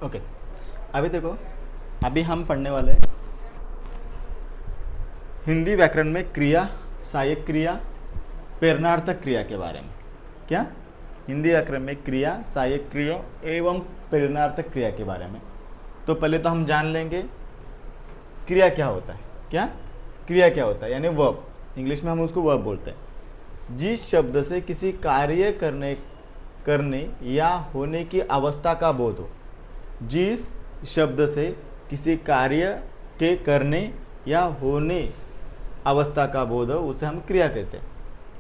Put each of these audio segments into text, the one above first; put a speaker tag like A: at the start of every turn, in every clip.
A: Okay, अभी देखो, अभी हम पढ़ने वाले हैं हिंदी व्याकरण में क्रिया, सहायक क्रिया, प्रेरणार्थक क्रिया के बारे में। क्या? हिंदी व्याकरण में क्रिया, सहायक क्रिया एवं प्रेरणार्थक क्रिया के बारे में। तो पहले तो हम जान लेंगे क्रिया क्या होता है। क्या? क्रिया क्या होता है, यानी वर्ब। इंग्लिश में हम उसको वर्ब बोलते हैं। जिस शब्द से किसी कार्य करने या होने की अवस्था का बोध हो। जिस शब्द से किसी कार्य के करने या होने अवस्था का बोध हो उसे हम क्रिया कहते हैं।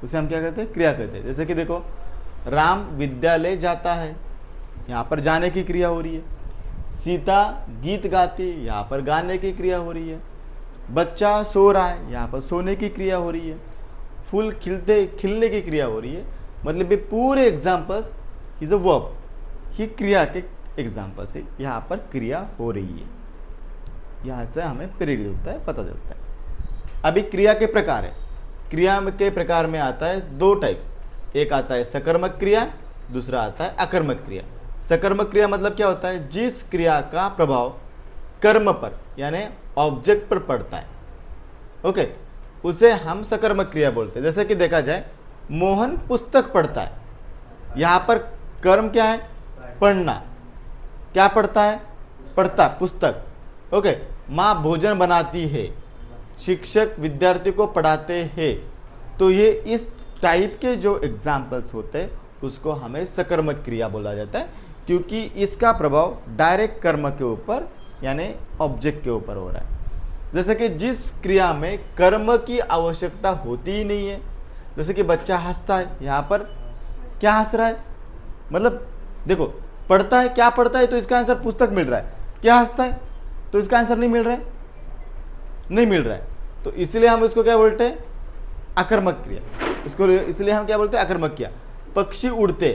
A: उसे हम क्या कहते हैं? क्रिया कहते हैं। जैसे कि देखो, राम विद्यालय जाता है, यहाँ पर जाने की क्रिया हो रही है। सीता गीत गाती, यहाँ पर गाने की क्रिया हो रही है। बच्चा सो रहा है, यहाँ पर सोने की क्रिया हो रही है। फूल खिलने की क्रिया हो रही है। मतलब ये पूरे एग्जाम्पल्स इज अ वर्ब, ही क्रिया के एग्जाम्पल से यहाँ पर क्रिया हो रही है। यहाँ से हमें प्रेरित होता है, पता चलता है। अभी क्रिया के प्रकार है। क्रिया के प्रकार में आता है दो टाइप। एक आता है सकर्मक क्रिया, दूसरा आता है अकर्मक क्रिया। सकर्मक क्रिया मतलब क्या होता है? जिस क्रिया का प्रभाव कर्म पर यानी ऑब्जेक्ट पर पड़ता है, ओके, उसे हम सकर्मक क्रिया बोलते हैं। जैसे कि देखा जाए, मोहन पुस्तक पढ़ता है, यहाँ पर कर्म क्या है? पढ़ना। क्या पढ़ता है? पढ़ता, पुस्तक। ओके, माँ भोजन बनाती है, शिक्षक विद्यार्थी को पढ़ाते हैं। तो ये इस टाइप के जो एग्जाम्पल्स होते हैं उसको हमें सकर्मक क्रिया बोला जाता है, क्योंकि इसका प्रभाव डायरेक्ट कर्म के ऊपर यानी ऑब्जेक्ट के ऊपर हो रहा है। जैसे कि जिस क्रिया में कर्म की आवश्यकता होती ही नहीं है, जैसे कि बच्चा हंसता है, यहाँ पर क्या हंस रहा है? मतलब देखो, पढ़ता है, क्या पढ़ता है? तो इसका आंसर पुस्तक मिल रहा है। क्या हंसता है? तो इसका आंसर नहीं मिल रहा है, नहीं मिल रहा है। तो इसलिए हम इसको क्या बोलते हैं? अकर्मक क्रिया। इसको इसलिए हम क्या बोलते हैं? अकर्मक क्रिया। पक्षी उड़ते,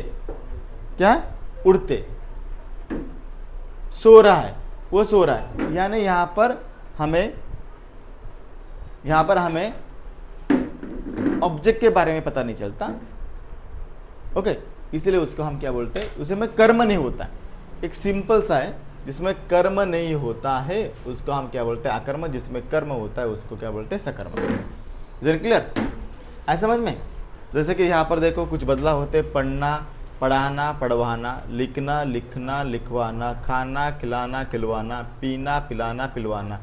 A: क्या? उड़ते। सो रहा है, वो सो रहा है, यानी यहाँ पर हमें ऑब्जेक्ट के बारे में पता नहीं चलता। ओके, इसलिए उसको हम क्या बोलते हैं? उसे में कर्म नहीं होता है। एक सिंपल सा है जिसमें कर्म नहीं होता है उसको हम क्या बोलते हैं? अकर्म। जिसमें कर्म होता है उसको क्या बोलते हैं? सकर्म। Is clear? आए समझ में? जैसे कि यहाँ पर देखो, कुछ बदलाव होते हैं। पढ़ना, पढ़ाना, पढ़वाना, लिखना, लिखना, लिखवाना, खाना, खिलाना, खिलवाना, पीना, पिलाना, पिलवाना,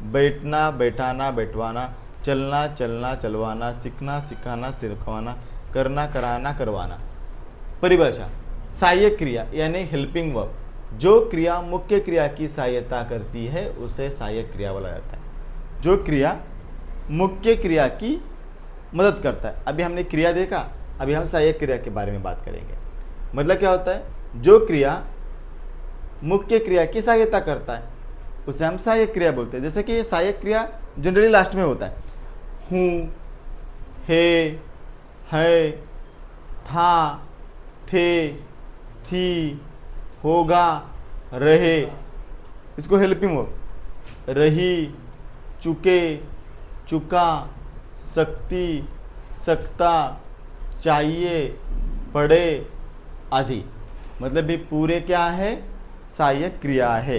A: बैठना, बैठाना, बैठवाना, चलना, चलना, चलवाना, सीखना, सिखाना, सिखवाना, करना, कराना, करवाना। परिभाषा: सहायक क्रिया यानी हेल्पिंग वर्ब। जो क्रिया मुख्य क्रिया की सहायता करती है उसे सहायक क्रिया बोला जाता है। जो क्रिया मुख्य क्रिया की मदद करता है। अभी हमने क्रिया देखा, अभी हम सहायक क्रिया के बारे में बात करेंगे। मतलब क्या होता है? जो क्रिया मुख्य क्रिया की सहायता करता है उसे हम सहायक क्रिया बोलते हैं। जैसे कि सहायक क्रिया जनरली लास्ट में होता है। हूँ, है, था, थे, थी, होगा, रहे। इसको हेल्पिंग वर्ब। रही, चुके, चुका, सकती, सकता, चाहिए, पढ़े आदि। मतलब भी पूरे क्या है? सहायक क्रिया है।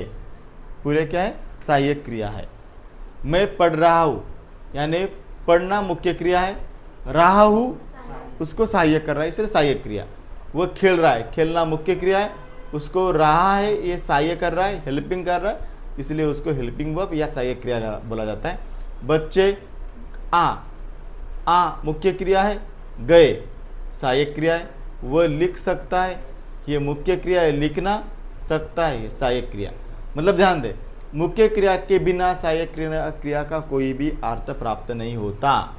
A: पूरे क्या है? सहायक क्रिया है। मैं पढ़ रहा हूँ, यानी पढ़ना मुख्य क्रिया है, रहा हूँ उसको सहायक कर रहा है, इसलिए सहायक क्रिया। वो खेल रहा है, खेलना मुख्य क्रिया है, उसको रहा है ये सहायक कर रहा है, हेल्पिंग कर रहा है, इसलिए उसको हेल्पिंग वर्ब या सहायक क्रिया बोला जाता है। बच्चे आ मुख्य क्रिया है, गए सहायक क्रिया है। वह लिख सकता है, ये मुख्य क्रिया है, लिखना सकता है, ये सहायक क्रिया। मतलब ध्यान दे, मुख्य क्रिया के बिना सहायक क्रिया का कोई भी अर्थ प्राप्त नहीं होता।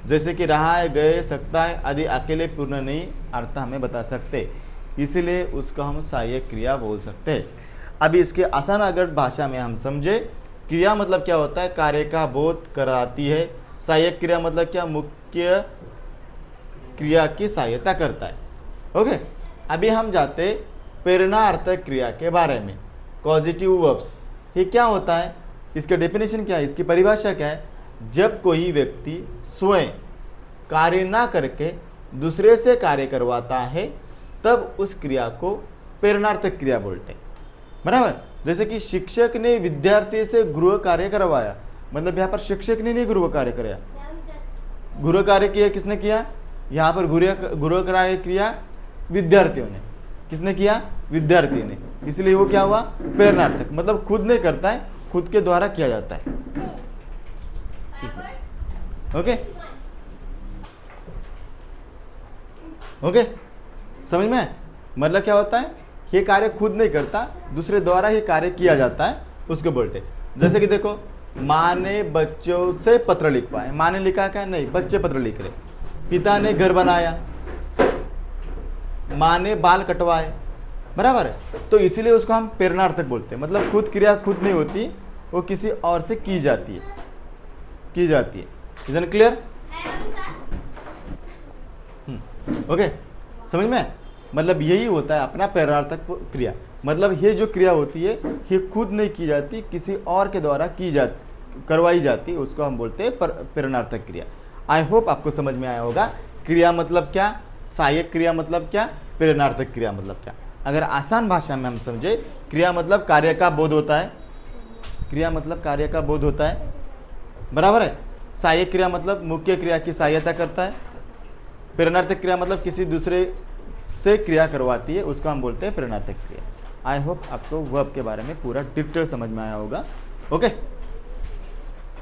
A: जैसे कि रहा है, गए, सकता है आदि अकेले पूर्ण नहीं अर्थ हमें बता सकते, इसलिए उसको हम सहायक क्रिया बोल सकते हैं। अभी इसके आसान अगर भाषा में हम समझे, क्रिया मतलब क्या होता है? कार्य का बोध कराती है। सहायक क्रिया मतलब क्या? मुख्य क्रिया की सहायता करता है। ओके, अभी हम जाते प्रेरणार्थक क्रिया के बारे में। पॉजिटिव वर्ब्स, ये क्या होता है? इसका डेफिनेशन क्या है? इसकी परिभाषा क्या है? जब कोई व्यक्ति स्वयं कार्य ना करके दूसरे से कार्य करवाता है तब उस क्रिया को प्रेरणार्थक क्रिया बोलते हैं। बराबर। जैसे कि शिक्षक ने विद्यार्थी से गृह कार्य करवाया, मतलब यहाँ पर शिक्षक ने नहीं गृह कार्य कराया, गृह कार्य किया किसने किया, यहाँ पर गृह कार्य किया विद्यार्थियों ने। किसने किया, विद्यार्थी ने, इसलिए वो क्या हुआ, प्रेरणार्थक, मतलब खुद नहीं करता है, खुद के द्वारा किया जाता है। ओके ओके, समझ में? मतलब क्या होता है, ये कार्य खुद नहीं करता, दूसरे द्वारा ही कार्य किया जाता है, उसको बोलते हैं। जैसे कि देखो, माँ ने बच्चों से पत्र लिखवाए, माँ ने लिखा क्या, नहीं, बच्चे पत्र लिख रहे। पिता ने घर बनाया, माँ ने बाल कटवाए, बराबर है। तो इसीलिए उसको हम प्रेरणार्थक बोलते हैं, मतलब खुद क्रिया खुद नहीं होती, वो किसी और से की जाती है। Is it clear? ओके, समझ में? मतलब यही होता है अपना प्रेरणार्थक क्रिया, मतलब ये जो क्रिया होती है ये खुद नहीं की जाती, किसी और के द्वारा करवाई जाती, उसको हम बोलते हैं प्रेरणार्थक क्रिया। आई होप आपको समझ में आया होगा क्रिया मतलब क्या, सहायक क्रिया मतलब क्या, प्रेरणार्थक क्रिया मतलब क्या। अगर आसान भाषा में हम समझे, क्रिया मतलब कार्य का बोध होता है, क्रिया मतलब कार्य का बोध होता है, बराबर है। सहायक क्रिया मतलब मुख्य क्रिया की सहायता करता है। प्रेरणार्थक क्रिया मतलब किसी दूसरे से क्रिया करवाती है, उसको हम बोलते हैं प्रेरणार्थक क्रिया। आई होप आपको वर्ब के बारे में पूरा डिटेल समझ में आया होगा। ओके।